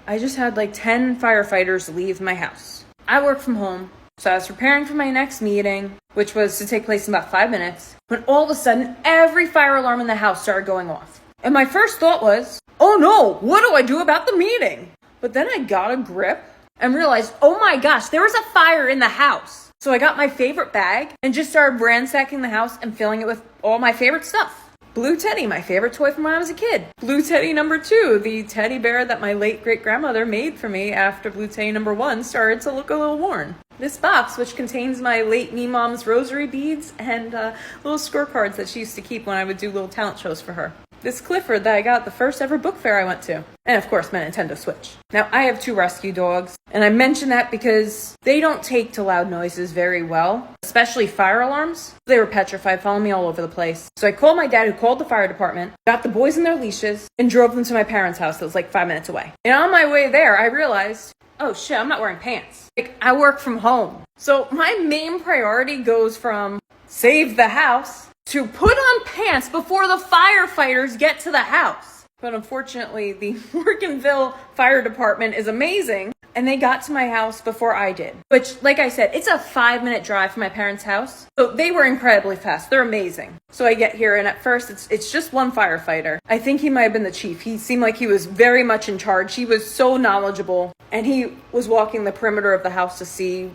I just had like 10 firefighters leave my house. I work from home, so I was preparing for my next meeting, which was to take place in about 5 minutes, when all of a sudden, every fire alarm in the house started going off. And my first thought was, oh no, what do I do about the meeting? But then I got a grip and realized, oh my gosh, there was a fire in the house. So I got my favorite bag and just started ransacking the house and filling it with all my favorite stuff. Blue Teddy, my favorite toy from when I was a kid. Blue Teddy number 2, the teddy bear that my late great-grandmother made for me after Blue Teddy number 1 started to look a little worn. This box, which contains my late mom's rosary beads and little scorecards that she used to keep when I would do little talent shows for her. This Clifford that I got at the first ever book fair I went to. And of course, my Nintendo Switch. Now, I have 2 rescue dogs, and I mention that because they don't take to loud noises very well, especially fire alarms. They were petrified, following me all over the place. So I called my dad, who called the fire department, got the boys in their leashes, and drove them to my parents' house that was like 5 minutes away. And on my way there, I realized, oh shit, I'm not wearing pants. Like, I work from home. So my main priority goes from save the house to put on pants before the firefighters get to the house. But unfortunately, the Morganville Fire Department is amazing, and they got to my house before I did. Which, like I said, it's a 5-minute drive from my parents' house. So they were incredibly fast. They're amazing. So I get here, and at first, it's just one firefighter. I think he might have been the chief. He seemed like he was very much in charge. He was so knowledgeable, and he was walking the perimeter of the house to see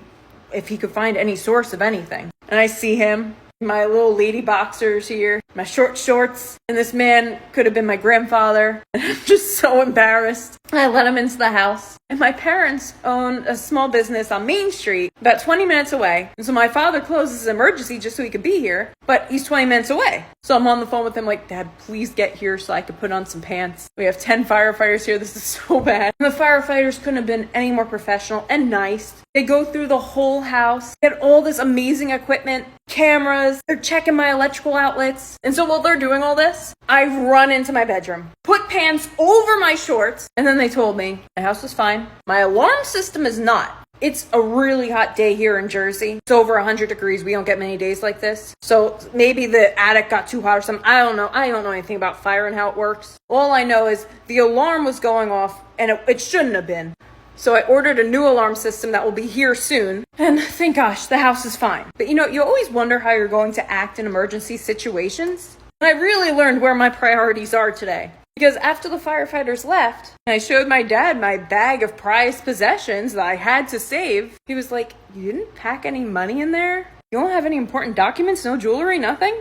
if he could find any source of anything. And I see him. My little lady boxers here, my short shorts, and this man could have been my grandfather. And I'm just so embarrassed. I let him into the house. And my parents own a small business on Main Street, about 20 minutes away. And so my father closed his emergency just so he could be here, but he's 20 minutes away. So I'm on the phone with him like, Dad, please get here so I could put on some pants. We have 10 firefighters here. This is so bad. And the firefighters couldn't have been any more professional and nice. They go through the whole house, get all this amazing equipment, cameras, they're checking my electrical outlets. And so while they're doing all this, I run into my bedroom, put pants over my shorts, and then they told me my house is fine. My alarm system is not. It's a really hot day here in Jersey. It's over 100 degrees. We don't get many days like this. So maybe the attic got too hot or something. I don't know. I don't know anything about fire and how it works. All I know is the alarm was going off, and it shouldn't have been. So I ordered a new alarm system that will be here soon. And thank gosh, the house is fine. But you know, you always wonder how you're going to act in emergency situations. And I really learned where my priorities are today. Because after the firefighters left, and I showed my dad my bag of prized possessions that I had to save, he was like, you didn't pack any money in there? You don't have any important documents, no jewelry, nothing?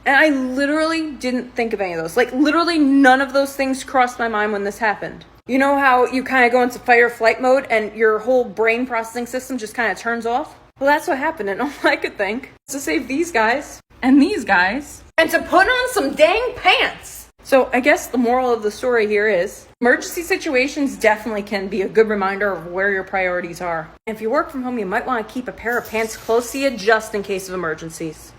And I literally didn't think of any of those. Like, literally none of those things crossed my mind when this happened. You know how you kind of go into fight or flight mode and your whole brain processing system just kind of turns off? Well, that's what happened, and all I could think was to save these guys, and these guys, and to put on some dang pants! So I guess the moral of the story here is, emergency situations definitely can be a good reminder of where your priorities are. If you work from home, you might want to keep a pair of pants close to you just in case of emergencies.